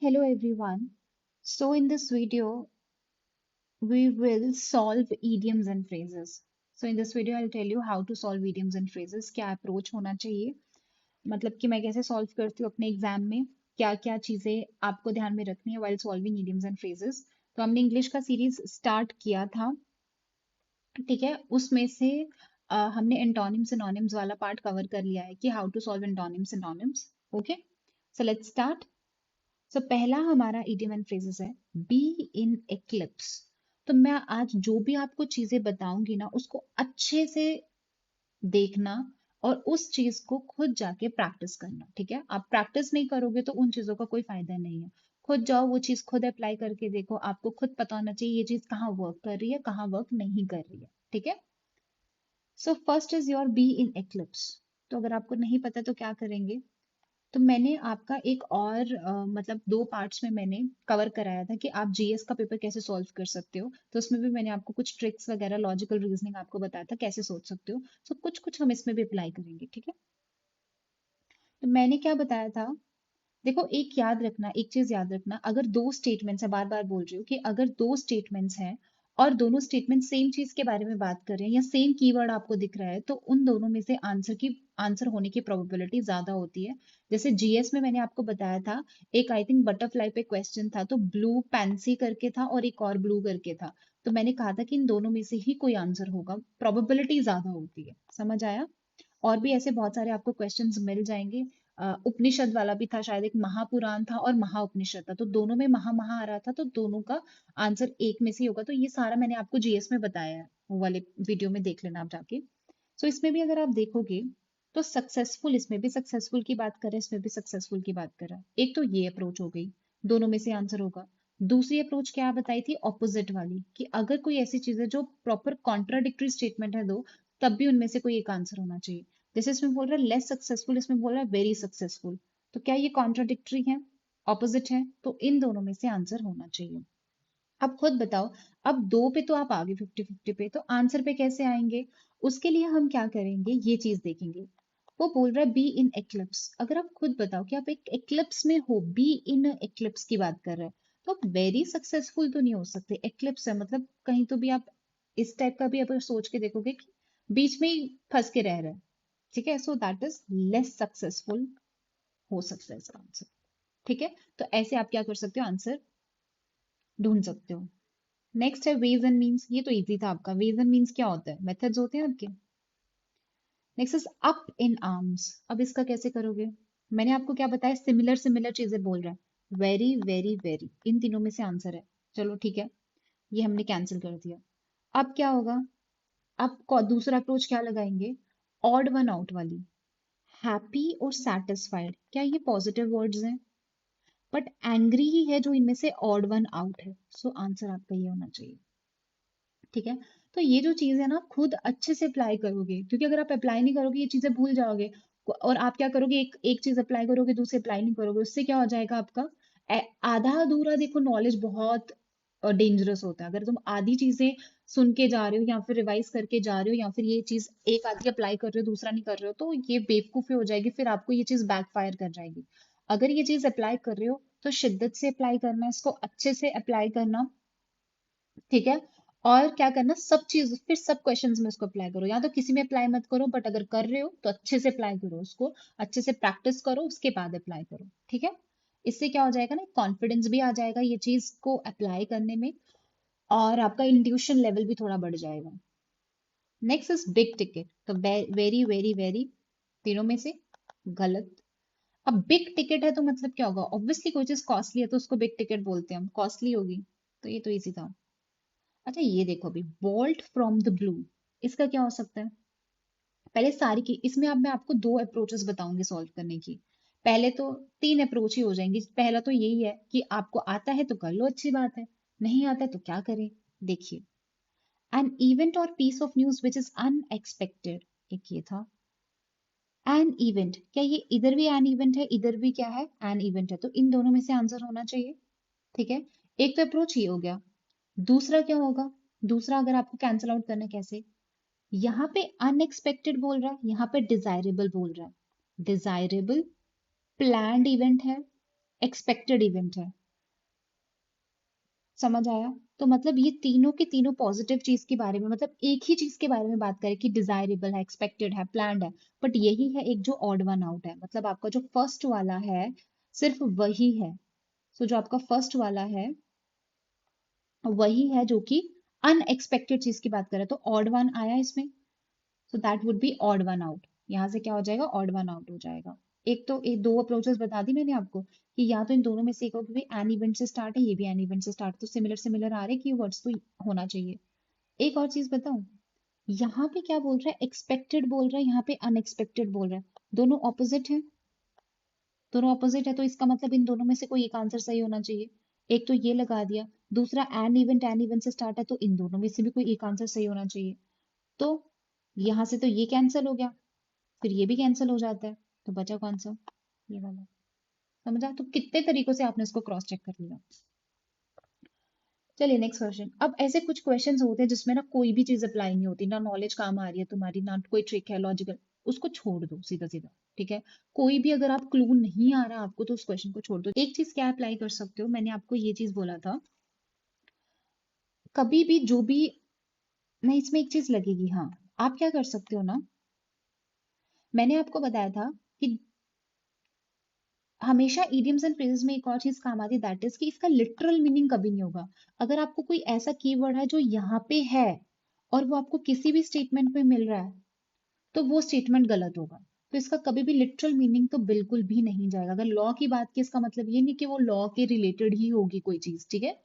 Hello everyone. So in this video, we will solve idioms and phrases. So in this video, I'll tell you how to solve idioms and phrases. क्या approach होना चाहिए, मतलब कि मैं कैसे solve करती हूँ अपने एग्जाम में, क्या क्या चीजें आपको ध्यान में रखनी है while solving idioms and phrases. तो हमने इंग्लिश का सीरीज स्टार्ट किया था, ठीक है। उसमें से हमने एंटोनिम्स सिनोनिम्स वाला पार्ट कवर कर लिया है कि how to solve antonyms synonyms. Okay, so let's start. So पहला हमारा इडियम एंड फ्रेजेस है बी इन एक्लिप्स। तो मैं आज जो भी आपको चीजें बताऊंगी ना, उसको अच्छे से देखना और उस चीज को खुद जाके प्रैक्टिस करना, ठीक है। आप प्रैक्टिस नहीं करोगे तो उन चीजों का कोई फायदा नहीं है। खुद जाओ, वो चीज खुद अप्लाई करके देखो, आपको खुद पता होना चाहिए ये चीज कहाँ वर्क कर रही है, कहाँ वर्क नहीं कर रही है, ठीक है। So first is your B in eclipse. तो अगर आपको नहीं पता तो क्या करेंगे, तो मैंने आपका एक और मतलब दो पार्ट्स में मैंने कवर कराया था कि आप जीएस का पेपर कैसे सॉल्व कर सकते हो। तो उसमें भी मैंने आपको कुछ ट्रिक्स वगैरह, लॉजिकल रीजनिंग आपको बताया था कैसे सोच सकते हो। सो कुछ कुछ हम इसमें भी अप्लाई करेंगे, ठीक है। तो मैंने क्या बताया था, देखो एक याद रखना, एक चीज याद रखना, अगर दो स्टेटमेंट्स है, बार बार बोल रही हूँ कि अगर दो स्टेटमेंट्स हैं और दोनों स्टेटमेंट सेम चीज के बारे में बात कर रहे हैं या सेम कीवर्ड आपको दिख रहा है, तो उन दोनों में से आंसर होने की प्रोबेबिलिटी ज्यादा होती है। जैसे जीएस में मैंने आपको बताया था, एक आई थिंक बटरफ्लाई पे क्वेश्चन था, तो ब्लू पैंसी करके था और एक और ब्लू करके था। तो मैंने कहा था कि इन दोनों में से ही कोई आंसर होगा, प्रोबेबिलिटी ज्यादा होती है। समझ आया? और भी ऐसे बहुत सारे आपको क्वेश्चंस मिल जाएंगे। उपनिषद वाला भी था, शायद एक महापुराण था और महाउपनिषद था, तो दोनों में महा महा आ रहा था, तो दोनों का आंसर एक में से ही होगा। तो ये सारा मैंने आपको जीएस में बताया है, वो वाले वीडियो में देख लेना आप जाके। सो इसमें भी अगर आप देखोगे तो सक्सेसफुल, इसमें भी सक्सेसफुल की बात करें, इसमें भी सक्सेसफुल की बात करें। एक तो ये अप्रोच हो गई, दोनों में से आंसर होगा। दूसरी अप्रोच क्या बताई थी, ऑपोजिट वाली, कि अगर कोई ऐसी चीज है जो प्रॉपर कॉन्ट्राडिक्टरी स्टेटमेंट है दो, तब भी उनमें से कोई एक आंसर होना चाहिए। जैसे इसमें बोल रहा है लेस सक्सेसफुल, इसमें बोल रहा है वेरी सक्सेसफुल। तो क्या ये कॉन्ट्राडिक्टरी है, ऑपोजिट है? तो इन दोनों में से आंसर होना चाहिए। अब खुद बताओ, अब दो पे तो आप आगे 50-50 पे, तो आंसर पे कैसे आएंगे? उसके लिए हम क्या करेंगे, ये चीज देखेंगे। वो बोल रहा है बी इन एक्लिप्स। अगर आप खुद बताओ कि आप एक एक्लिप्स में हो, बी इन एक्लिप्स की बात कर रहे हैं, तो आप वेरी सक्सेसफुल तो नहीं हो सकते। एक्लिप्स है मतलब कहीं तो भी आप इस टाइप का भी अगर सोच के देखोगे कि बीच में ही फंस के रह रहे हैं, ठीक है। So that is less successful हो सकता है इसका आंसर, ठीक है। तो ऐसे आप क्या कर सकते हो, आंसर ढूंढ सकते हो। नेक्स्ट है वेज एंड मीन्स। ये तो इजी था आपका, वेज एंड मीन्स क्या होता है, मेथड्स होते हैं आपके। Next is up in arms. अब इसका कैसे करोगे, मैंने आपको क्या बताया, सिमिलर सिमिलर चीजें बोल रहा है, वेरी वेरी वेरी, इन तीनों में से आंसर है। चलो ठीक है, ये हमने कैंसिल कर दिया। अब क्या होगा, अब दूसरा अप्रोच क्या लगाएंगे, ऑड वन आउट वाली। हैप्पी और सैटिस्फाइड, क्या ये पॉजिटिव वर्ड्स हैं? बट एंग्री ही है जो इनमें से ऑड वन आउट है। सो आंसर आपका ये होना चाहिए, ठीक है। तो ये जो चीज है ना, खुद अच्छे से अप्लाई करोगे, क्योंकि अगर आप अप्लाई नहीं करोगे ये चीजें भूल जाओगे। और आप क्या करोगे, एक एक चीज अप्लाई करोगे, दूसरी अप्लाई नहीं करोगे, उससे क्या हो जाएगा आपका आधा अधूरा। देखो नॉलेज बहुत डेंजरस होता है। अगर तुम आधी चीजें सुन के जा रहे हो या फिर रिवाइज करके जा रहे हो, या फिर ये चीज एक आधी अप्लाई कर रहे हो दूसरा नहीं कर रहे हो, तो ये बेवकूफी हो जाएगी, फिर आपको ये चीज बैकफायर कर जाएगी। अगर ये चीज अप्लाई कर रहे हो तो शिद्दत से अप्लाई करना, इसको अच्छे से अप्लाई करना, ठीक है। और क्या करना, सब चीज फिर सब क्वेश्चंस में उसको अप्लाई करो, या तो किसी में अप्लाई मत करो, बट अगर कर रहे हो तो अच्छे से अप्लाई करो उसको, अच्छे से प्रैक्टिस करो, उसके बाद अप्लाई करो, ठीक है। इससे क्या हो जाएगा ना, कॉन्फिडेंस भी आ जाएगा ये चीज को अप्लाई करने में, और आपका इंट्यूशन लेवल भी थोड़ा बढ़ जाएगा। Next is big ticket. तो वेरी वेरी वेरी, तीनों में से गलत। अब बिग टिकट है तो मतलब क्या होगा, ऑब्वियसली कोई चीज कॉस्टली है तो उसको बिग टिकट बोलते हैं हम, कॉस्टली होगी। तो ये तो इजी था। अच्छा ये देखो अभी, बोल्ट फ्रॉम द ब्लू, इसका क्या हो सकता है? पहले सारी की इसमें अब मैं आपको दो अप्रोचेस बताऊंगी सॉल्व करने की। पहले तो तीन अप्रोच ही हो जाएंगी। पहला तो यही है कि आपको आता है तो कर लो, अच्छी बात है। नहीं आता है तो क्या करें, देखिए। An event or piece of news which is unexpected, एक ये था। एन इवेंट, क्या ये इधर भी एन इवेंट है, इधर भी क्या है, एन इवेंट है, तो इन दोनों में से आंसर होना चाहिए, ठीक है। एक तो अप्रोच ये हो गया। दूसरा क्या होगा, दूसरा अगर आपको कैंसिल आउट करना है, कैसे? यहाँ पे अनएक्सपेक्टेड बोल रहा है, यहाँ पे डिजायरेबल बोल रहा है। डिजायरेबल प्लान्ड इवेंट है, एक्सपेक्टेड इवेंट है। समझ आया? तो मतलब ये तीनों के तीनों पॉजिटिव चीज के बारे में, मतलब एक ही चीज के बारे में बात करें कि डिजायरेबल है, एक्सपेक्टेड है, प्लान्ड है। बट यही है एक जो ऑड वन आउट है, मतलब आपका जो फर्स्ट वाला है सिर्फ वही है। सो जो आपका फर्स्ट वाला है वही है जो कि अनएक्सपेक्टेड चीज की बात करें, तो ऑड वन आया इसमें। सो that would be odd one out. यहाँ से क्या हो जाएगा? ऑड वन आउट हो जाएगा। एक तो एक दो अप्रोचेस बता दी मैंने आपको कि या तो इन दोनों में से एक हो, क्योंकि एन इवेंट से स्टार्ट है, ये भी एन इवेंट से स्टार्ट, तो सिमिलर सिमिलर आ रहे कीवर्ड्स तो होना चाहिए। एक और चीज बताऊं, यहाँ पे क्या बोल रहा है? एक्सपेक्टेड बोल रहा है, यहाँ पे अनएक्सपेक्टेड बोल रहा है। दोनों ऑपोजिट है, दोनों ऑपोजिट है, तो इसका मतलब इन दोनों में से कोई एक आंसर सही होना चाहिए। एक तो ये लगा दिया, दूसरा एन इवेंट से स्टार्ट है, तो इन दोनों में से भी कोई एक आंसर सही होना चाहिए। तो यहाँ से तो ये कैंसिल हो गया, फिर ये भी कैंसिल हो जाता है, तो बचा कौन सा? ये वाला। समझा? तो कितने तरीकों से आपने इसको क्रॉस चेक कर लिया। चलिए नेक्स्ट क्वेश्चन। अब ऐसे कुछ क्वेश्चंस होते हैं जिसमें ना कोई भी चीज अप्लाई नहीं होती, ना नॉलेज काम आ रही है तुम्हारी, ना कोई ट्रिक है लॉजिकल, उसको छोड़ दो सीधा सीधा। ठीक है? कोई भी अगर आप क्लू नहीं आ रहा आपको तो उस क्वेश्चन को छोड़ दो। एक चीज क्या अप्लाई कर सकते हो, मैंने आपको ये चीज बोला था, कभी भी जो भी, नहीं इसमें एक चीज लगेगी, हाँ। आप क्या कर सकते हो ना, मैंने आपको बताया था कि हमेशा इडियम्स एंड फ्रेजेस में एक और चीज काम आती है, दैट इज कि इसका लिटरल मीनिंग कभी नहीं होगा। अगर आपको कोई ऐसा कीवर्ड है जो यहाँ पे है और वो आपको किसी भी स्टेटमेंट में मिल रहा है, तो वो स्टेटमेंट गलत होगा। तो इसका कभी भी लिटरल मीनिंग तो बिल्कुल भी नहीं जाएगा। अगर लॉ की बात की, इसका मतलब ये नहीं कि वो लॉ के रिलेटेड ही होगी कोई चीज। ठीक है?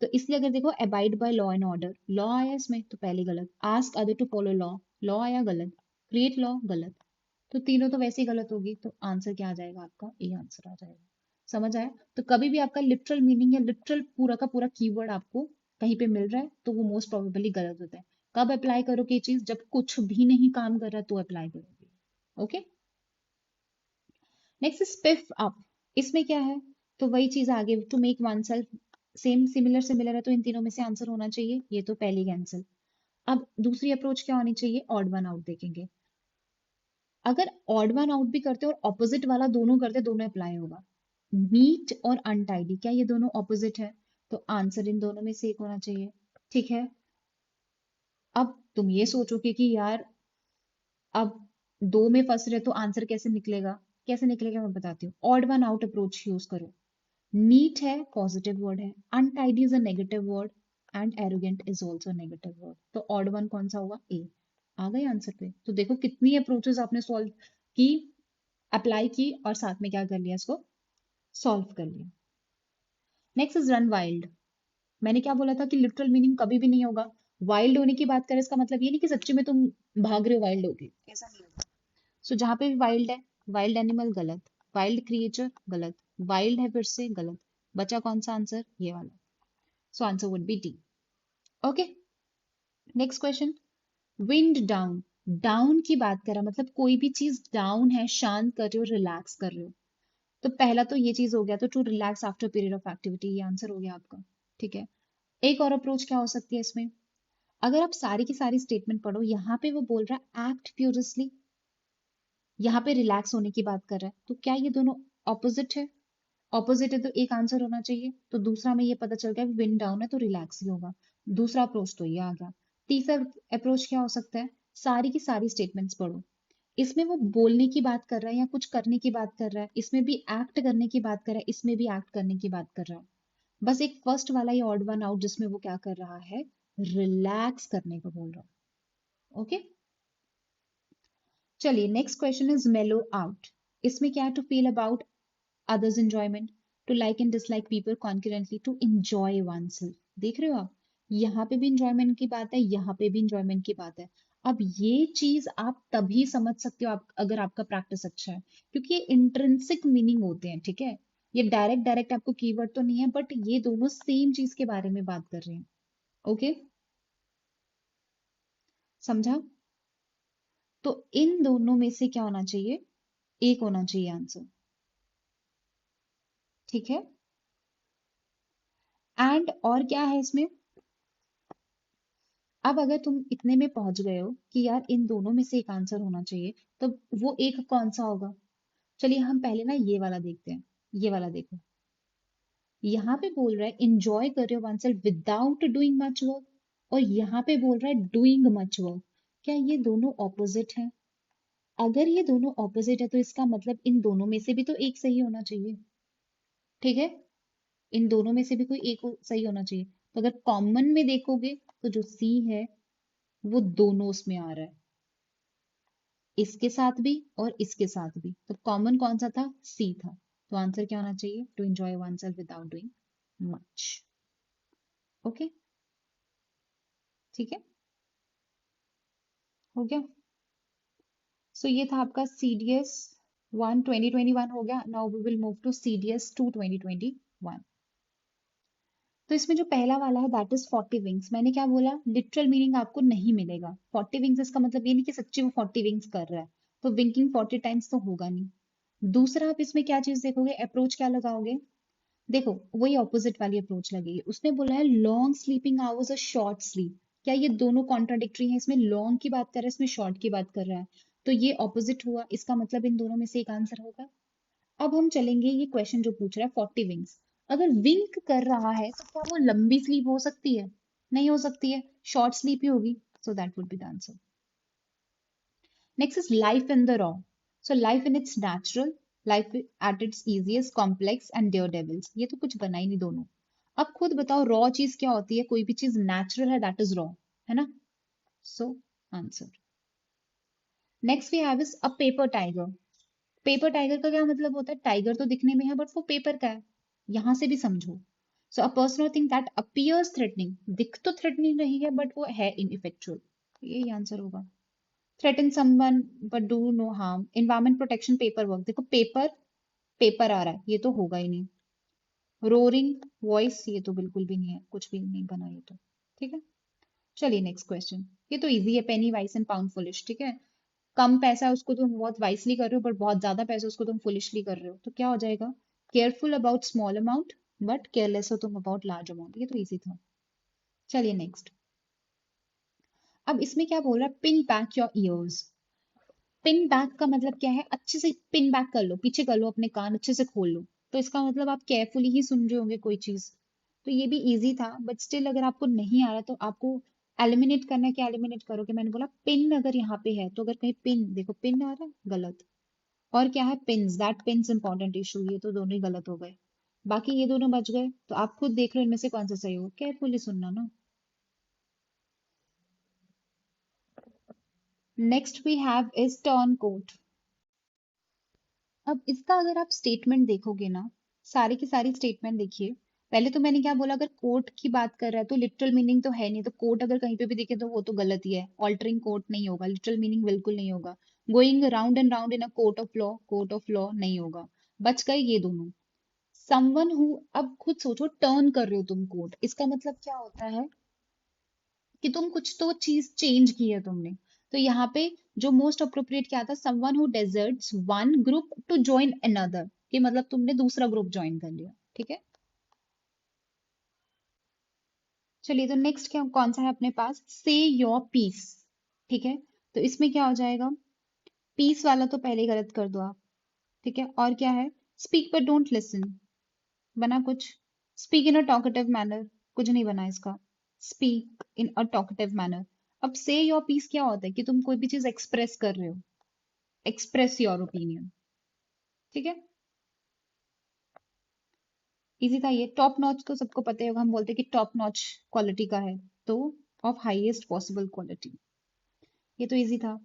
तो इसलिए अगर देखो, abide by law and order, law आया इसमें तो पहले गलत। Ask other to follow law, law आया गलत। क्रिएट लॉ गलत। तो तीनों तो वैसे ही गलत होगी, तो आंसर क्या आ जाएगा आपका? ए आंसर आ जाएगा। समझ आया? तो कभी भी आपका लिटरल मीनिंग या लिटरल पूरा का पूरा कीवर्ड आपको कहीं पे मिल रहा है तो वो मोस्ट प्रोबेबली गलत होता है। कब अप्लाई करोगे ये चीज? जब कुछ भी नहीं काम कर रहा तो अप्लाई करोगे। ओके? Next spiff up. इसमें क्या है? तो वही चीज आगे, to make oneself same, similar similar है, तो इन तीनों में से आंसर होना चाहिए। ये तो पहली कैंसिल। अब दूसरी अप्रोच क्या होनी चाहिए? ऑड वन आउट देखेंगे। अगर ऑड वन आउट भी करते और ऑपोजिट वाला दोनों करते, दोनों अप्लाई होगा। नीट और अनटाइडी, क्या ये दोनों ऑपोजिट है? तो आंसर इन दोनों में से एक होना चाहिए। ठीक है? अब तुम ये सोचोगे कि यार अब दो में फंस रहे तो आंसर कैसे निकलेगा? कैसे निकलेगा मैं बताती हूँ। Odd one out approach use करो। नीट है पॉजिटिव वर्ड है, untidy is a negative word, and arrogant is also negative word, तो ऑड वन कौन सा होगा? ए। आ गए आंसर पे? तो देखो कितनी अप्रोचेस आपने सॉल्व की, अप्लाई की, और साथ में क्या कर लिया? इसको सॉल्व कर लिया। Next is run wild. मैंने क्या बोला था कि लिटरल मीनिंग कभी भी नहीं होगा। वाइल्ड होने की बात करें, इसका मतलब ये नहीं कि सच्ची में तुम भाग रहे हो वाइल्ड होके, ऐसा नहीं होगा। सो जहां पे भी वाइल्ड है, वाइल्ड एनिमल गलत, वाइल्ड क्रिएचर गलत, वाइल्ड है फिर से गलत, बचा कौन सा आंसर? ये वाला। So answer would be D. Okay? Next question. Wind down. Down की बात करा, मतलब कोई भी चीज डाउन है, शांत कर रहे हो, रिलैक्स कर रहे हो। तो पहला तो ये चीज हो गया, तो to relax after period of activity, ये आंसर हो गया आपका। ठीक है? एक और अप्रोच क्या हो सकती है इसमें? अगर आप सारी की सारी स्टेटमेंट पढ़ो, यहाँ पे वो बोल रहा है एक्ट फ्यूरियसली, यहाँ पे रिलैक्स होने की बात कर रहा है, तो क्या ये दोनों ऑपोजिट है? ऑपोजिट है तो एक आंसर होना चाहिए। तो दूसरा में ये पता चल गया विंड डाउन है तो रिलैक्स ही होगा। दूसरा अप्रोच तो ये आ गया। तीसरा अप्रोच क्या हो सकता है? सारी की सारी स्टेटमेंट्स पढ़ो, इसमें वो बोलने की बात कर रहा है या कुछ करने की बात कर रहा है, इसमें भी एक्ट करने की बात कर रहा है, इसमें भी एक्ट करने की बात कर रहा है। बस एक फर्स्ट वाला ये ऑड वन आउट जिसमें वो क्या कर रहा है? रिलैक्स करने को बोल रहा है। ओके? चलिए next question is mellow out. इसमें क्या है? To feel about others enjoyment, to like and dislike people concurrently, to enjoy oneself। देख रहे हो आप? यहाँ पे भी enjoyment की बात है, यहाँ पे भी enjoyment की बात है। अब ये चीज आप तभी समझ सकते हो आप, अगर आपका प्रैक्टिस अच्छा है, क्योंकि ये इंट्रिंसिक मीनिंग होते हैं। ठीक है? ये डायरेक्ट डायरेक्ट आपको कीवर्ड तो नहीं है, बट ये दोनों सेम चीज के बारे में बात कर रहे हैं। ओके? समझा? तो इन दोनों में से क्या होना चाहिए? एक होना चाहिए आंसर। ठीक है? एंड और क्या है इसमें? अब अगर तुम इतने में पहुंच गए हो कि यार इन दोनों में से एक आंसर होना चाहिए, तो वो एक कौन सा होगा? चलिए हम पहले ना ये वाला देखते हैं। ये वाला देखो। यहाँ पे बोल रहा है enjoy कर रहे हो oneself without doing much work, और यहाँ पे बोल रहा है doing much work। क्या ये दोनों ऑपोजिट हैं? अगर ये दोनों ऑपोजिट है तो इसका मतलब इन दोनों में से भी तो एक सही होना चाहिए। ठीक है, इन दोनों में से भी कोई एक सही होना चाहिए। तो अगर कॉमन में देखोगे तो जो सी है वो दोनों उसमें आ रहा है, इसके साथ भी और इसके साथ भी। तो कॉमन कौन सा था? सी था। तो आंसर क्या होना चाहिए? To enjoy oneself without doing much. Okay, ठीक है, हो गया। सो ये था आपका CDS 1 2021 हो गया। Now we will move to CDS 2 2021। तो इसमें जो पहला वाला है दैट इज 40 विंग्स। मैंने क्या बोला? लिटरल मीनिंग आपको नहीं मिलेगा। 40 विंग्स इसका मतलब ये नहीं कि सच्ची वो 40 विंग्स कर रहा है, तो विंकिंग 40 टाइम्स तो होगा नहीं। दूसरा आप इसमें क्या चीज देखोगे, अप्रोच क्या लगाओगे? देखो वही ऑपोजिट वाली अप्रोच लगेगी। उसने बोला है लॉन्ग स्लीपिंग आवर्स और शॉर्ट स्लीप। क्या ये दोनों कॉन्ट्राडिक्टरी हैं? इसमें लॉन्ग की बात कर रहा है, इसमें शॉर्ट की बात कर रहा है, तो ये ऑपोजिट हुआ। इसका मतलब इन दोनों में से एक आंसर होगा। अब हम चलेंगे, ये क्वेश्चन जो पूछ रहा है 40 विंग्स, अगर विंक कर रहा है तो क्या वो लंबी स्लीप हो सकती है? नहीं हो सकती है, शॉर्ट स्लीप ही होगी। So that would be the answer. Next is life in the raw. So life in its natural, life at its easiest, complex and daredevils. ये तो कुछ बना ही नहीं दोनों। अब खुद बताओ रॉ चीज क्या होती है? कोई भी चीज नेचुरल है दैट इज रॉ, है ना? So answer. Next we have is a paper tiger. Paper tiger का क्या मतलब होता है? टाइगर तो दिखने में है बट वो पेपर का है, यहां से भी समझो। So a person thing that appears threatening, दिख तो थ्रेटनिंग रही है बट वो है इनइफेक्चुअल। यही आंसर होगा। Threaten someone but do no harm, environment protection, paperwork. देखो पेपर, पेपर आ रहा है, ये तो होगा ही नहीं। रोरिंग वॉइस, ये तो बिल्कुल भी नहीं है, कुछ भी नहीं बना ये तो। ठीक है, चलिए नेक्स्ट क्वेश्चन। ये तो इजी है, पेनी वाइस एंड पाउंड फुलिश। ठीक है, कम पैसा है उसको तुम बहुत वाइसली कर रहे हो, बट बहुत ज्यादा पैसा उसको तुम फुलिशली कर रहे हो, तो क्या हो जाएगा? Careful about small amount but careless हो तुम अबाउट लार्ज अमाउंट। ये तो इजी था। चलिए नेक्स्ट। अब इसमें क्या बोल रहा है? Pin back your ears. Pin back का मतलब क्या है? अच्छे से पिन बैक कर लो, पीछे कर लो, अपने कान अच्छे से खोल लो। तो इसका मतलब आप केयरफुली ही सुन रहे होंगे कोई चीज। तो ये भी इजी था, बट स्टिल अगर आपको नहीं आ रहा तो आपको एलिमिनेट करना है। क्या एलिमिनेट करोगे? मैंने बोला पिन अगर यहाँ पे है तो अगर कहीं पिन, देखो पिन आ रहा है, गलत। और क्या है? Pins, that pins important issue, ये तो दोनों ही गलत हो गए। बाकी ये दोनों बच गए, तो आप खुद देख लो इनमें से कौन सा सही हो, केयरफुली सुनना ना। Next we have is turncoat. अब इसका अगर आप स्टेटमेंट देखोगे ना, सारी की सारी स्टेटमेंट देखिए। पहले तो मैंने क्या बोला? अगर कोट की बात कर रहा है तो लिटरल मीनिंग तो है नहीं, तो कोट अगर कहीं पे भी दिखे तो वो तो गलत ही है। ऑल्टरिंग कोट नहीं होगा, लिटरल मीनिंग बिल्कुल नहीं होगा। Going round and round in a court of law नहीं होगा। बच गए ये दोनों। समवन हु, अब खुद सोचो, टर्न कर रहे हो तुम कोट, इसका मतलब क्या होता है? कि तुम कुछ तो चीज चेंज की है तुमने। तो यहाँ पे जो मोस्ट अप्रोप्रिएट क्या था? Someone who deserts one group to join another, कि मतलब तुमने दूसरा ग्रुप ज्वाइन कर लिया। ठीक है, चलिए तो नेक्स्ट क्या कौन सा है अपने पास? से योर पीस। ठीक है, तो इसमें क्या हो जाएगा? पीस वाला तो पहले ही गलत कर दो आप। ठीक है, और क्या है? स्पीक बट डोंट लिसन, बना कुछ? Speak in a talkative manner, कुछ नहीं बना इसका। Speak in a talkative manner. अब से योर पीस क्या होता है? कि तुम कोई भी चीज एक्सप्रेस कर रहे हो, एक्सप्रेस योर ओपिनियन। ठीक है, इजी था ये। टॉप नॉच तो सबको पता है, हम बोलते हैं कि टॉप नॉच क्वालिटी का है, तो ऑफ हाईएस्ट पॉसिबल क्वालिटी। ये तो इजी था।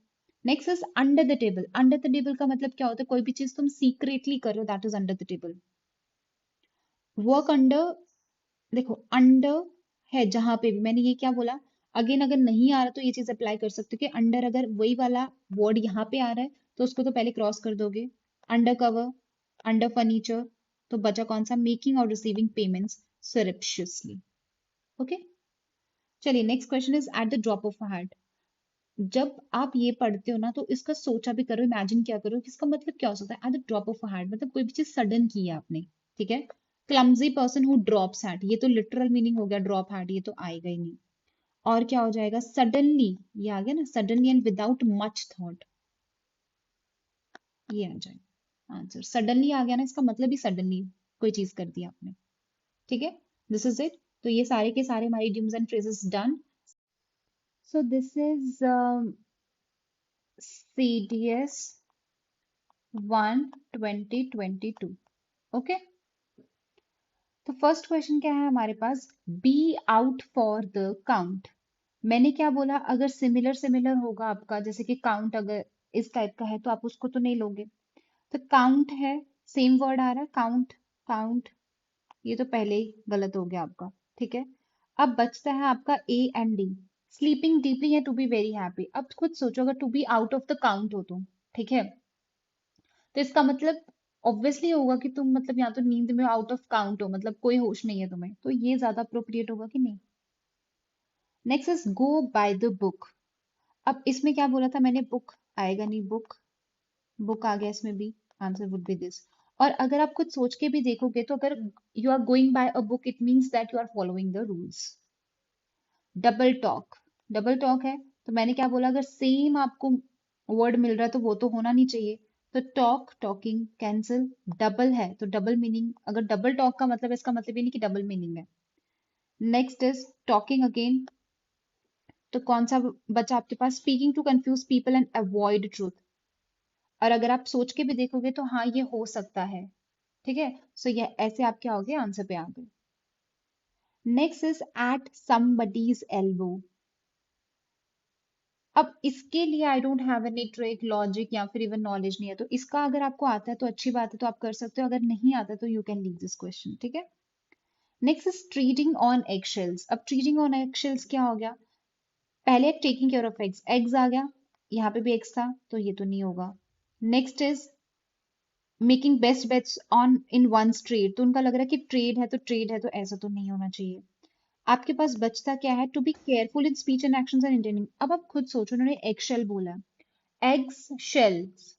Next is under the table. Under the table का मतलब क्या होता है? कोई भी चीज तुम सीक्रेटली कर रहे हो, that is under the table. Work under, देखो अंडर है जहां पे भी, मैंने ये क्या बोला? अगेन अगर नहीं आ रहा तो ये चीज अप्लाई कर सकते हो कि अंडर, अगर वही वाला वर्ड यहाँ पे आ रहा है तो उसको तो पहले क्रॉस कर दोगे। अंडर कवर, अंडर फर्नीचर, तो बचा कौन सा? मेकिंग और रिसीविंग पेमेंट्स surreptitiously। ओके, चलिए next question is at the drop of a hat. जब आप ये पढ़ते हो ना तो इसका सोचा भी करो, इमेजिन क्या करो कि इसका मतलब क्या हो सकता है? At the drop of a hat मतलब कोई भी चीज सडन की है आपने। ठीक है, clumsy person who drops hat, ये तो लिटरल मीनिंग हो गया ड्रॉप हैट, ये तो आएगा ही नहीं। और क्या हो जाएगा? सडनली, ये आ गया ना, suddenly and without much thought, ये आ जाएगा आंसर। सडनली आ गया ना, इसका मतलब ही सडनली कोई चीज कर दी आपने। ठीक है, दिस इज इट। तो ये सारे के सारे हमारे idioms and phrases done. So this is CDS 1 2022। Okay, तो फर्स्ट क्वेश्चन क्या है हमारे पास, be out for the count. मैंने क्या बोला, अगर सिमिलर सिमिलर होगा आपका, जैसे कि काउंट अगर इस टाइप का है तो आप उसको तो नहीं लोगे। तो काउंट है, सेम वर्ड आ रहा है काउंट, काउंट, ये तो पहले ही गलत हो गया आपका। ठीक है, अब बचता है आपका A and D, sleeping deeply या टू बी वेरी हैप्पी। अब खुद सोचो अगर to be out of the count हो तो, ठीक है, तो इसका मतलब ऑब्वियसली होगा कि तुम मतलब या तो नींद में आउट ऑफ काउंट हो, मतलब कोई होश नहीं है तुम्हें, तो ये ज्यादा अप्रोप्रिएट होगा कि नहीं। Next is go by the book. अब इसमें क्या बोला था मैंने, बुक आएगा नहीं, बुक, बुक आ गया इसमें भी, आंसर वुड बी दिस। और अगर आप कुछ सोच के भी देखोगे तो अगर you are going by a book it means that you are following the rules. Double talk, double talk है, तो मैंने क्या बोला, अगर सेम आपको वर्ड मिल रहा है तो वो तो होना नहीं चाहिए। तो टॉक, टॉकिंग, कैंसिल, डबल है तो डबल मीनिंग, अगर डबल टॉक का मतलब इसका मतलब ये नहीं कि डबल मीनिंग है। नेक्स्ट इज टॉकिंग अगेन, तो कौन सा बचा आपके पास, speaking to confuse people and avoid truth. और अगर आप सोच के भी देखोगे तो हाँ ये हो सकता है। ठीक है, सो ये ऐसे आप क्या हो गए, आंसर पे आ गए। Next is at somebody's elbow. अब इसके लिए I don't have any trick, logic या फिर इवन नॉलेज नहीं है, तो इसका अगर आपको आता है तो अच्छी बात है, तो आप कर सकते हो, अगर नहीं आता तो you can leave this question. ठीक है, next is treating on eggshells. अब ट्रीटिंग ऑन एगशेल्स क्या हो गया, पहले taking care of eggs, eggs आ गया, यहाँ पे भी एग्स था तो ये तो नहीं होगा। Next is making best bets on in one trade, तो उनका लग रहा है कि ट्रेड है तो ट्रेड है, तो ऐसा तो नहीं होना चाहिए। आपके पास बचता क्या है, to be careful in speech and actions and intending. अब आप खुद सोचो, उन्होंने एग शेल बोला है, एग्स शेल्स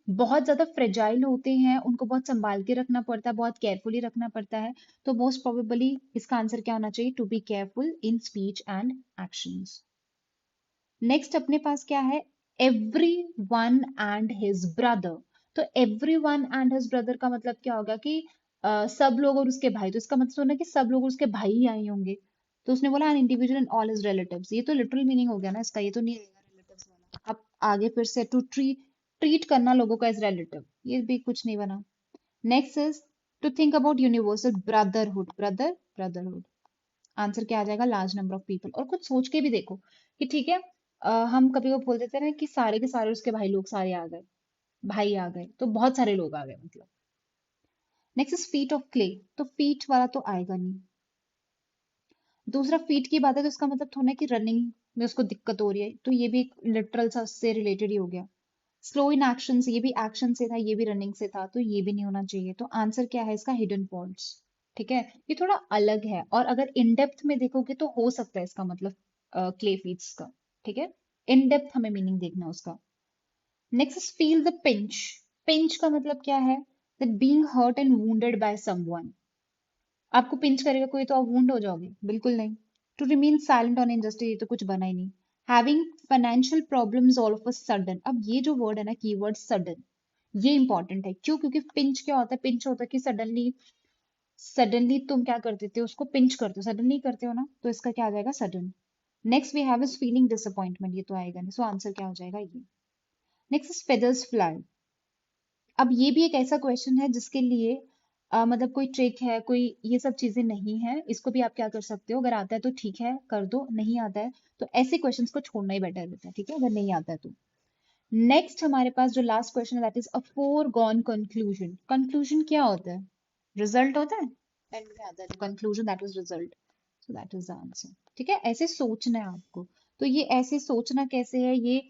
बहुत ज्यादा फ्रेजाइल होते हैं, उनको बहुत संभाल के रखना पड़ता है, बहुत केयरफुली रखना पड़ता है, तो मोस्ट प्रोबेबली इसका आंसर क्या होना चाहिए, to be careful in speech and actions. Next अपने पास क्या है, every one and his brother. तो every one and his brother का मतलब क्या होगा कि सब लोग और उसके भाई, तो इसका मतलब होना कि सब लोग और उसके भाई ही आए होंगे। तो उसने बोला an individual and all his relatives, ये तो लिटरल मीनिंग हो गया ना इसका, ये तो नहीं रहेगा रिलेटिव्स वाला। अब आगे फिर से टू ट्रीट करना लोगों का एज रिलेटिव, ये भी कुछ नहीं बना। Next is to think about universal brotherhood, brother brotherhood, answer क्या आ जाएगा, लार्ज नंबर ऑफ पीपल। और कुछ सोच के भी देखो कि ठीक है, हम कभी को बोल देते हैं ना कि सारे के सारे उसके भाई लोग सारे आ गए, भाई आ गए, तो बहुत सारे लोग आ गए मतलब। Next is feet of clay, तो फीट वाला तो आएगा नहीं। दूसरा फीट की बात है तो इसका मतलब थोड़ा ना कि रनिंग में उसको दिक्कत हो रही है, तो ये भी एक लिटरल सा उससे रिलेटेड ही हो गया। स्लो इन एक्शन, ये भी एक्शन से था, ये भी रनिंग से था, तो ये भी नहीं होना चाहिए। तो आंसर क्या है इसका, हिडन पॉइंट्स। ठीक है, ये थोड़ा अलग है, और अगर इन डेप्थ में देखोगे तो हो सकता है इसका मतलब क्ले फीट्स का। ठीक है, इन डेप्थ हमें मीनिंग देखना है उसका। Next is feel the pinch. Pinch का मतलब क्या है, that being hurt and wounded by someone. आपको पिंच करेगा कोई तो आप वुंड हो जाओगे, बिल्कुल नहीं। To remain silent on injustice, ये तो कुछ बना ही नहीं। Having financial problems all of a sudden, अब ये जो वर्ड है ना, कीवर्ड सडन, ये इंपॉर्टेंट है। क्यों, क्योंकि पिंच क्या होता है, पिंच होता है कि सडनली, सडनली तुम क्या कर देते हो, उसको पिंच करते हो, सडनली करते हो ना, तो इसका क्या आ जाएगा, sudden. Next we have is feeling disappointment, ये तो आएगा नहीं, सो आंसर क्या हो जाएगा, ये। Next is feathers fly. अब ये भी एक ऐसा क्वेश्चन है जिसके लिए मतलब कोई ट्रिक है, कोई ये सब चीजें नहीं है, इसको भी आप क्या कर सकते हो, अगर आता है तो ठीक है कर दो, नहीं आता है तो ऐसे क्वेश्चंस को छोड़ना ही बेटर रहता है। ठीक है, अगर नहीं आता है तो। नेक्स्ट हमारे पास जो लास्ट क्वेश्चन है that is a foregone conclusion. Conclusion क्या होता है, रिजल्ट होता है, एंड में आता है conclusion, that is result, so that is the answer. ठीक है, ऐसे सोचना है आपको। तो ये ऐसे सोचना कैसे है, ये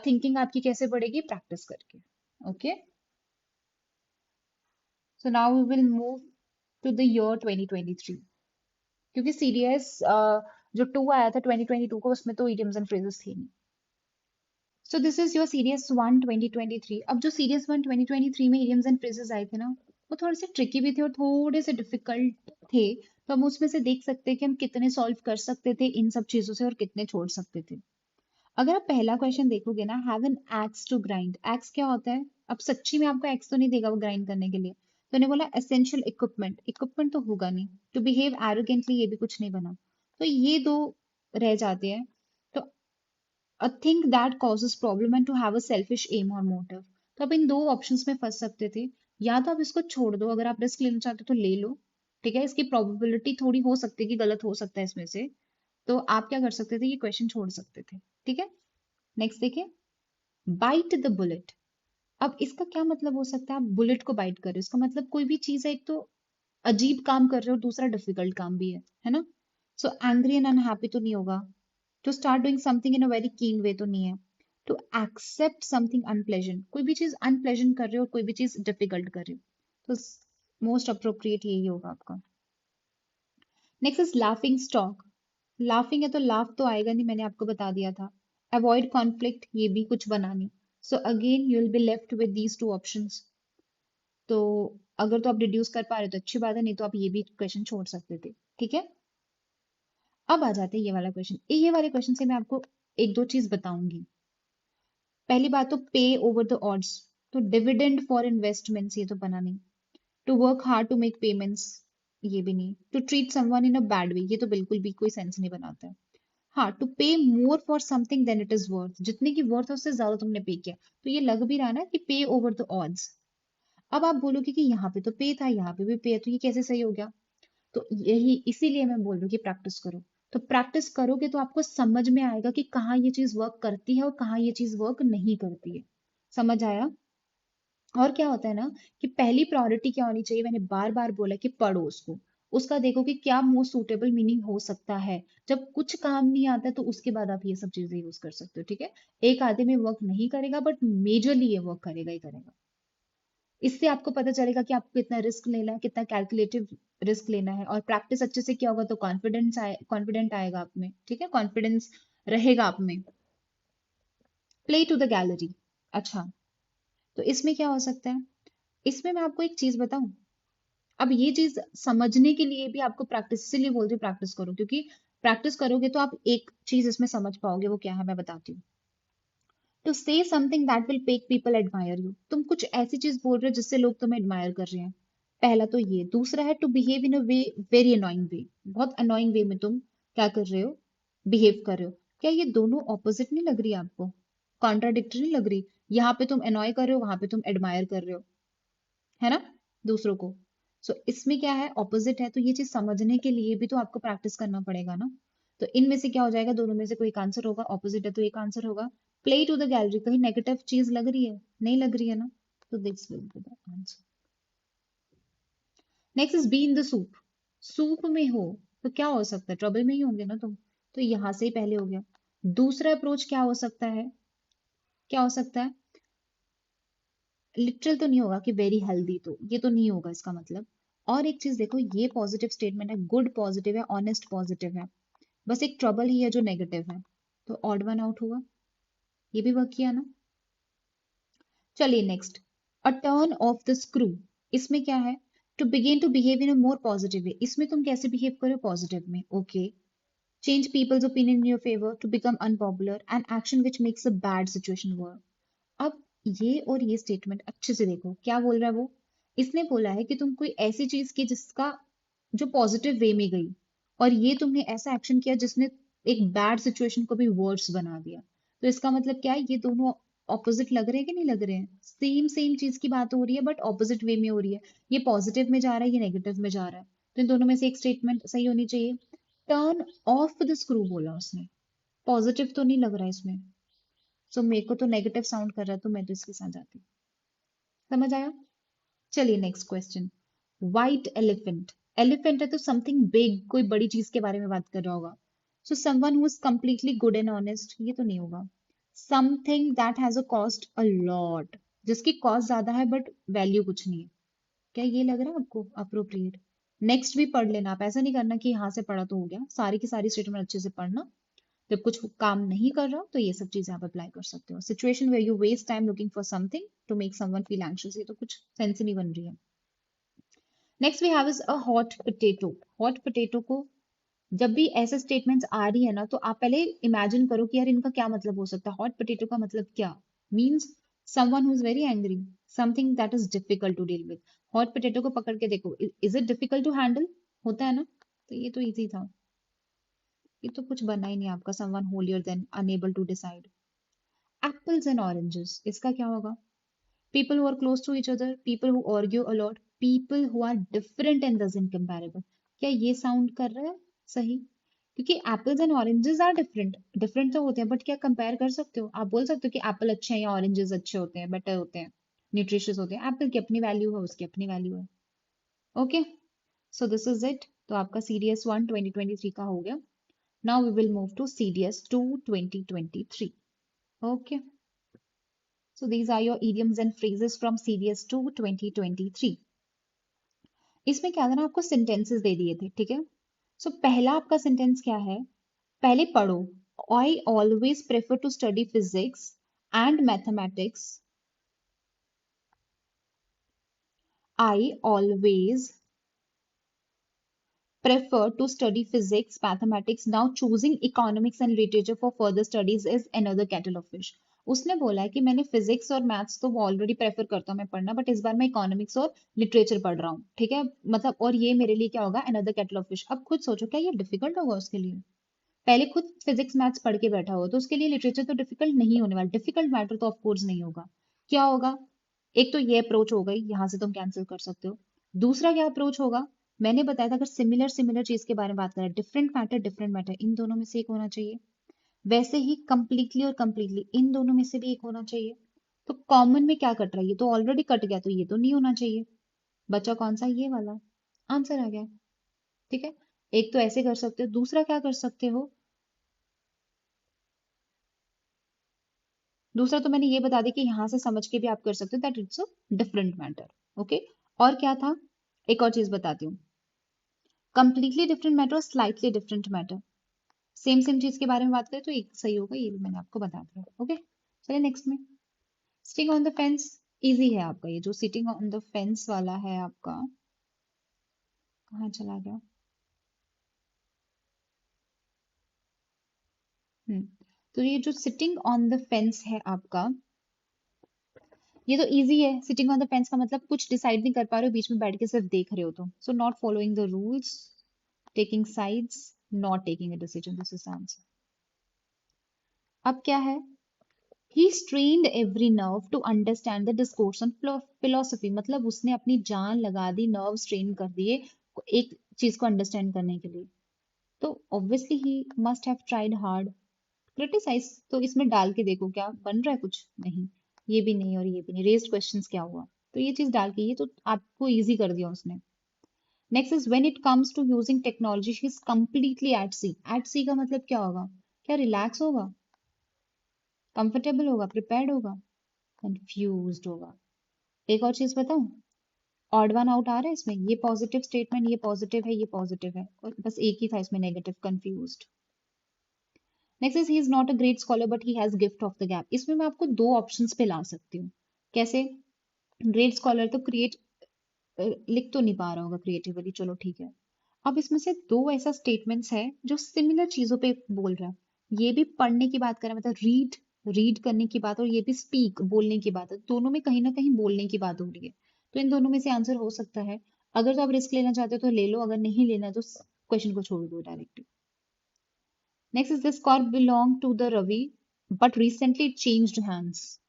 थिंकिंग आपकी कैसे बढ़ेगी, प्रैक्टिस करके। Okay, so now we will move to the year 2023, क्योंकि सीडीएस जो 2 आया था 2022 को, उसमें तो इडियम्स एंड फ्रेजेस थे नहीं। सो दिस इज योर सीडीएस 1 2023। अब जो सीडीएस 1 2023 में इडियम्स एंड फ्रेजेस आए थे ना, वो थोड़े से ट्रिकी भी थे और थोड़े से डिफिकल्ट थे, तो हम उसमें से देख सकते हैं कि हम कितने सॉल्व कर सकते थे इन सब चीजों से और कितने छोड़ सकते थे। अगर आप पहला क्वेश्चन देखोगे ना, have an axe to grind, axe क्या होता है, अब सच्ची में आपको एक्स तो नहीं देगा वो ग्राइंड करने के लिए, तो उन्हें बोला एसेंशियल इक्विपमेंट, इक्विपमेंट तो होगा नहीं। टू बिहेव एरोगेंटली, ये भी कुछ नहीं बना। तो ये दो रह जाते हैं। तो a thing that causes problem and to have a selfish aim or motive। तो आप इन दो ऑप्शंस में फंस सकते थे। या तो आप इसको छोड़ दो, अगर आप रिस्क लेना चाहते हो तो ले लो, ठीक है, इसकी प्रोबेबिलिटी थोड़ी हो सकती है कि गलत हो सकता है इसमें से। तो आप क्या कर सकते थे, ये क्वेश्चन छोड़ सकते थे, ठीक है। नेक्स्ट देखिए, बाइट द बुलेट। अब इसका क्या मतलब हो सकता है, आप बुलेट को बाइट कर रहे हो, इसका मतलब कोई भी चीज है, एक तो अजीब काम कर रहे हो, दूसरा डिफिकल्ट काम भी है ना। सो एंग्री एंड अनहैप्पी तो नहीं होगा। To start doing something in a very keen way तो नहीं है। टू एक्सेप्ट समथिंग अनप्लेजेंट, कोई भी चीज अनप्लेजेंट कर रहे हो, कोई भी चीज डिफिकल्ट कर रहे हो, तो मोस्ट अप्रोप्रिएट यही होगा आपका। Next is laughing stock. Laughing है तो लाफ तो आएगा नहीं, मैंने आपको बता दिया था। अवॉइड कॉन्फ्लिक्ट, ये भी कुछ बना नहीं। So again you will be left with these two options. तो अगर तो आप रिड्यूस कर पा रहे हो तो अच्छी बात है, नहीं तो आप ये भी क्वेश्चन छोड़ सकते थे, ठीक है। अब आ जाते हैं ये वाला क्वेश्चन। ये वाले क्वेश्चन से मैं आपको एक दो चीज बताऊंगी। पहली बात तो पे ओवर द ऑड्स, तो डिविडेंड फॉर इन्वेस्टमेंट्स, ये तो बना नहीं। To work hard to make payments, ये भी नहीं। To treat someone in a bad way, ये तो बिल्कुल भी कोई सेंस नहीं बनाता है। हाँ, to pay more for something than it is worth, जितने की वर्थ है उससे ज्यादा तुमने पे किया, तो ये लग भी रहा है ना कि पे ओवर द ऑड्स। अब आप बोलोगे कि यहाँ पे तो पे था, यहाँ पे भी पे है, तो ये कैसे सही हो गया। तो यही इसीलिए मैं बोल रही हूँ कि प्रैक्टिस करो। तो प्रैक्टिस करोगे तो आपको समझ में आएगा कि कहाँ ये चीज वर्क करती है और कहाँ ये चीज वर्क नहीं करती है। समझ आया। और क्या होता है ना, कि पहली प्रायोरिटी क्या होनी चाहिए, मैंने बार बार बोला कि पढ़ो उसको। उसका देखो कि क्या मोस्ट सूटेबल मीनिंग हो सकता है। जब कुछ काम नहीं आता तो उसके बाद आप ये सब चीजें यूज कर सकते हो, ठीक है। एक आधे में वर्क नहीं करेगा, बट मेजरली ये वर्क करेगा ही करेगा। इससे आपको पता चलेगा कि आपको कितना रिस्क लेना है, कितना कैलकुलेटिव रिस्क लेना है। और प्रैक्टिस अच्छे से किया होगा तो कॉन्फिडेंट आएगा आप में, ठीक है, कॉन्फिडेंस रहेगा आप में। Play to the gallery. अच्छा, तो इसमें क्या हो सकता है, इसमें मैं आपको एक चीज बताऊं। अब ये चीज समझने के लिए भी आपको प्रैक्टिस, इसीलिए बोलती हूँ प्रैक्टिस करो, क्योंकि प्रैक्टिस करोगे तो आप एक चीज इसमें समझ पाओगे। वो क्या है मैं बताती हूँ। To say something that will make people admire you, तुम कुछ ऐसी चीज बोल रहे हो जिससे लोग तुम्हें एडमायर कर रहे हैं। पहला तो ये। दूसरा है to behave in a way, very annoying way, बहुत अनोइंग वे में तुम क्या कर रहे हो, बिहेव कर रहे हो। क्या ये दोनों ऑपोजिट नहीं लग रही आपको, कॉन्ट्राडिक्टरी नहीं लग रही। यहाँ पे तुम अनॉय कर रहे हो, वहां पे तुम एडमायर कर रहे हो, है ना, दूसरों को। सो इसमें क्या है, ऑपोजिट है। तो ये चीज समझने के लिए भी तो आपको प्रैक्टिस करना पड़ेगा ना। तो इनमें से क्या हो जाएगा, दोनों में से कोई एक आंसर होगा, ऑपोजिट है तो एक आंसर होगा। प्ले टू द गैलरी, कहीं नेगेटिव चीज लग रही है, नहीं लग रही है ना, तो this will be the answer. Next is be in the soup. Soup में हो तो क्या हो सकता है, ट्रबल में ही होंगे ना तुम, तो यहां से ही पहले हो गया। दूसरा अप्रोच क्या हो सकता है, क्या हो सकता है, लिटरल तो नहीं होगा कि वेरी हेल्दी, तो ये तो नहीं होगा इसका मतलब। और एक चीज देखो, ये पॉजिटिव स्टेटमेंट है, गुड पॉजिटिव है, ऑनेस्ट पॉजिटिव है। बस एक ट्रबल ही है जो नेगेटिव है, तो ऑड वन आउट हुआ। ये भी वर्क किया ना। चलिए next, a turn of the screw. इसमें क्या है, to begin to behave in a more positive way, इसमें तुम कैसे बिहेव करो पॉजिटिव में, okay. Change people's opinion in your favour, to become unpopular, an action which makes a bad situation work. अब ये और ये स्टेटमेंट अच्छे से देखो, क्या बोल रहा है वो। इसने बोला है कि तुम कोई ऐसी चीज की जिसका, जो पॉजिटिव वे में गई, और ये तुमने ऐसा एक्शन किया जिसने एक बैड सिचुएशन को भी वर्स बना दिया। तो इसका मतलब क्या है, ये दोनों ऑपोजिट लग रहे हैं कि नहीं लग रहे हैं, सेम सेम चीज की बात हो रही है बट ऑपोजिट वे में हो रही है। ये पॉजिटिव में जा रहा है, ये नेगेटिव में जा रहा है, तो इन दोनों में से एक स्टेटमेंट सही होनी चाहिए। टर्न ऑफ द स्क्रू बोला उसने, पॉजिटिव तो नहीं लग रहा है इसमें। सो मेरे को तो नेगेटिव साउंड कर रहा है, तो मैं तो इसके साथ जाती हूँ। समझ आया। चलिए next question, white elephant. Elephant है तो समथिंग बिग, कोई बड़ी चीज के बारे में बात कर रहा होगा। So someone who is completely good and honest, ये तो नहीं होगा। Something that has a cost a lot, जिसकी कॉस्ट ज्यादा है बट वैल्यू कुछ नहीं है। क्या ये लग रहा है आपको अप्रोप्रिएट। नेक्स्ट भी पढ़ लेना, आप ऐसा नहीं करना कि यहाँ से पढ़ा तो हो गया, सारी की सारी स्टेटमेंट अच्छे से पढ़ना। जब कुछ काम नहीं कर रहा तो ये सब चीजें आप अप्लाई कर सकते हो। Situation where you waste time looking for something to make someone feel anxious, ये तो कुछ सेंस ही नहीं बन रही है। Next we have is a hot potato. Hot potato को, जब भी ऐसे स्टेटमेंट्स आ रही है ना, तो आप पहले इमेजिन करो कि यार इनका क्या मतलब हो सकता है। हॉट पोटैटो का मतलब क्या means, someone who is very angry, something that is difficult to deal with. Hot potato को पकड़ के देखो, is it difficult to handle? होता है ना? तो ये तो इजी था, ये तो कुछ बना ही नहीं आपका। someone holier than unable to decide. Apples and oranges, इसका क्या होगा? People who are close to each other, people who argue a lot, people who are different and thus incomparable. क्या ये साउंड कर रहा है सही? क्योंकि apples and oranges are different, different तो होते हैं, बट क्या कंपेयर कर सकते हो? आप बोल सकते हो कि एप्पल अच्छे हैं या ऑरेंजेस अच्छे होते हैं, बेटर होते हैं, न्यूट्रिशियस होते हैं? एप्पल की अपनी वैल्यू है, उसकी अपनी वैल्यू है। Okay, so this is it. तो आपका CDS 1 2023 का हो गया। Now we will move to CDS 2 2023। Okay, so these are your idioms and phrases from CDS 2 2023। इसमें क्या था ना, आपको सेंटेंसेस दे दिए थे, ठीक है? सो पहला आपका सेंटेंस क्या है, पहले पढ़ो। I always prefer to study physics and mathematics. I always prefer to study physics, mathematics. Now choosing economics and literature for further studies is another kettle of fish. उसने बोला है कि मैंने फिजिक्स और मैथ्स तो ऑलरेडी प्रेफर करता हूँ मैं पढ़ना, बट इस बार मैं इकोनॉमिक्स और लिटरेचर पढ़ रहा हूँ, ठीक है? मतलब और ये मेरे लिए क्या होगा, अनदर केटल ऑफ फिश। अब खुद सोचो, क्या ये डिफिकल्ट होगा उसके लिए? पहले खुद फिजिक्स मैथ्स पढ़ के बैठा हो, तो उसके लिए लिटरेचर तो डिफिकल्ट नहीं होने वाला, डिफिकल्ट मैटर तो ऑफकोर्स नहीं होगा। क्या होगा? एक तो ये अप्रोच हो गई, यहां से तुम कैंसिल कर सकते हो। दूसरा क्या अप्रोच होगा, मैंने बताया था, अगर सिमिलर सिमिलर चीज के बारे में बात करें, डिफरेंट मैटर, इन दोनों में से एक होना चाहिए। वैसे ही कंप्लीटली और कंप्लीटली इन दोनों में से भी एक होना चाहिए। तो कॉमन में क्या कट रहा है, ये तो ऑलरेडी कट गया, तो ये तो नहीं होना चाहिए। बचा कौन सा, ये वाला। आंसर आ गया, ठीक है? एक तो ऐसे कर सकते हो, दूसरा क्या कर सकते हो, दूसरा तो मैंने ये बता दिया कि यहां से समझ के भी आप कर सकते हो that it's a different matter. Okay, और क्या था, एक और चीज बताती हूँ, कंप्लीटली डिफरेंट मैटर और slightly different matter. Same same चीज के बारे में बात करें तो एक सही होगा, ये भी मैंने आपको बता दिया। ओके, चलिए नेक्स्ट में। Sitting on the fence, easy है आपका ये जो सिटिंग ऑन द फेंस वाला है आपका। कहाँ चला गया? हम्म, तो ये जो सिटिंग ऑन द फेंस है आपका, ये तो इजी है। सिटिंग ऑन द फेंस का मतलब कुछ डिसाइड नहीं कर पा रहे हो, बीच में बैठ के सिर्फ देख रहे हो तुम। So not following the rules, taking sides, not taking a decision, this is answer. अब क्या है, he strained every nerve to understand the discourse on philosophy, मतलब उसने अपनी जान लगा दी, नर्व स्ट्रेन कर दिए एक चीज को अंडरस्टैंड करने के लिए। तो obviously he must have tried hard. Criticise तो इसमें डाल के देखो, क्या बन रहा है, कुछ नहीं। ये भी नहीं और ये भी नहीं। रेज्ड क्वेश्चंस क्या हुआ, तो ये चीज डाल के, ये तो आपको इजी कर दिया उसने। Next is when it comes to using technology she is completely at sea. At sea का मतलब क्या होगा, क्या रिलैक्स होगा, कंफर्टेबल होगा, प्रिपेयर्ड होगा, कंफ्यूज्ड होगा। एक और चीज बताऊं, ऑड वन आउट आ रहा है इसमें, ये पॉजिटिव स्टेटमेंट, ये पॉजिटिव है, ये पॉजिटिव है, और बस एक ही था इसमें negative, confused. Next is he is not a great scholar but he has gift of the gap. इसमें मैं आपको दो ऑप्शंस पे ला सकती हूँ। कैसे? ग्रेट स्कॉलर तो क्रिएट, लिख तो नहीं पा रहा होगा क्रिएटिवली, चलो ठीक है। अब इसमें से दो ऐसा स्टेटमेंट्स है जो सिमिलर चीजों पे बोल रहा है। ये भी पढ़ने की बात कर रहा है, मतलब रीड, रीड करने की बात, और ये भी स्पीक, बोलने की बात है। दोनों में कहीं ना कहीं बोलने की बात हो रही है, तो इन दोनों में से आंसर हो सकता है। अगर तो आप रिस्क लेना चाहते हो तो ले लो, अगर नहीं लेना तो क्वेश्चन को छोड़ दो directly. Next is this car belong to the Ravi but recently it changed hands.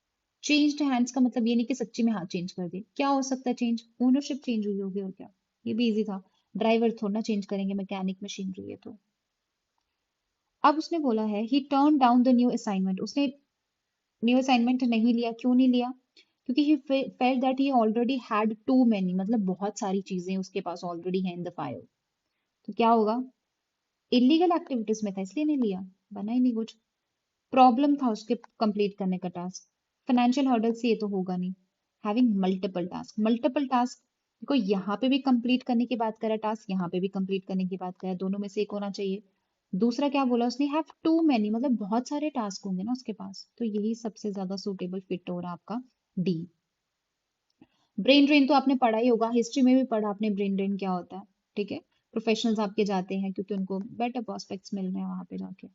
Changed hands का मतलब ये नहीं कि सच्ची में हाथ चेंज कर दिए। क्या हो सकता है चेंज, ओनरशिप चेंज हुई होगी, और क्या। ये भी इजी था, ड्राइवर थोड़ा ना चेंज करेंगे, मैकेनिक मशीनरी है तो। अब उसने बोला है ही turn down the new assignment. उसने न्यू असाइनमेंट नहीं लिया, क्यों नहीं लिया? क्योंकि he felt that he already had too many, मतलब बहुत सारी चीजें उसके पास ऑलरेडी है इन द फाइल। तो क्या होगा, इलीगल एक्टिविटीज में था इसलिए नहीं लिया, बना ही नहीं कुछ। प्रॉब्लम था उसके कंप्लीट करने का टास्क। फाइनेंशियल हर्डल से ये तो होगा नहीं। Having multiple task, multiple task, देखो यहाँ पे भी कंप्लीट करने की बात करा टास्क, यहाँ पे भी कंप्लीट करने की बात करा, दोनों में से एक होना चाहिए। दूसरा क्या बोला उसने, हैव टू मैनी, मतलब बहुत सारे टास्क होंगे ना उसके पास, तो यही सबसे ज्यादा सुटेबल फिट हो रहा है आपका डी। ब्रेन ड्रेन तो आपने पढ़ा ही होगा, हिस्ट्री में भी पढ़ा आपने ब्रेन ड्रेन क्या होता है, ठीक है? प्रोफेशनल्स आपके जाते हैं क्योंकि उनको बेटर प्रोस्पेक्ट्स मिल रहे हैं वहां पे जाके।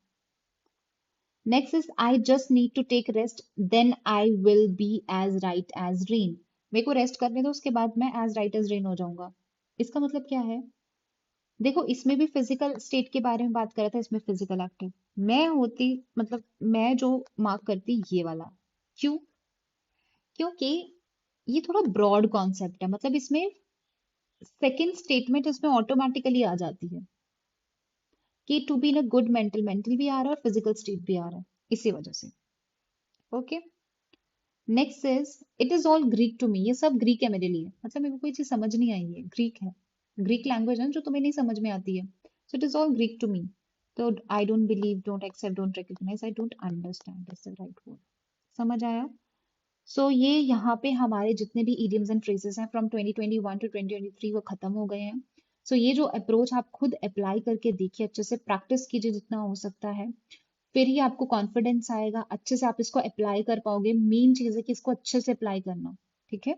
Next is I just need to take rest then I will be as right as rain. मेरे को रेस्ट करने दो, उसके बाद मैं एज राइट एज रेन हो जाऊंगा। इसका मतलब क्या है? देखो, इसमें भी फिजिकल स्टेट के बारे में बात कर रहा था, इसमें फिजिकल एक्टिव। मैं होती, मतलब मैं जो मार्क करती ये वाला। क्यों? क्योंकि ये थोड़ा ब्रॉड कॉन्सेप्ट है, मतलब इसमें सेकंड स्टेटमेंट इसमें ऑटोमेटिकली आ जाती है कि to be in a good mental, mental भी आ रहा है और फिजिकल स्टेट भी आ रहा है, इसी वजह से। Okay. Next is it is all Greek to me. ये सब ग्रीक है मेरे लिए, मतलब मेरे को कोई चीज समझ नहीं आई है, ग्रीक है। ग्रीक लैंग्वेज है जो तुम्हें नहीं समझ में आती है। So it is all Greek to me. तो I don't believe, don't accept, don't recognise, I don't understand is the right word. समझ आया? सो ये यहाँ पे हमारे जितने भी idioms एंड phrases हैं फ्रॉम 2021 टू 2023 वो खत्म हो गए हैं। सो ये जो अप्रोच आप खुद अप्लाई करके देखिए, अच्छे से प्रैक्टिस कीजिए जितना हो सकता है, फिर ही आपको कॉन्फिडेंस आएगा, अच्छे से आप इसको अप्लाई कर पाओगे। मेन चीज है कि इसको अच्छे से अप्लाई करना। ठीक है।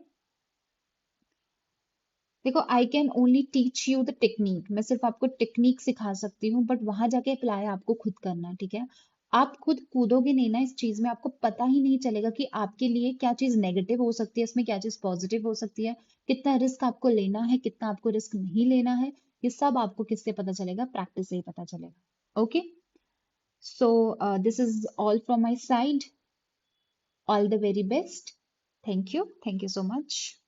देखो, I can only teach you the technique, मैं सिर्फ आपको टेक्निक सिखा सकती हूँ, बट वहां जाके अप्लाई आपको खुद करना है। ठीक है। आप खुद कूदोगे नहीं ना इस चीज में, आपको पता ही नहीं चलेगा कि आपके लिए क्या चीज नेगेटिव हो सकती है, इसमें क्या चीज पॉजिटिव हो सकती है, कितना रिस्क आपको लेना है, कितना आपको रिस्क नहीं लेना है। ये सब आपको किससे पता चलेगा? प्रैक्टिस से ही पता चलेगा। Okay. So this is all from my side. All the very best. Thank you, thank you so much.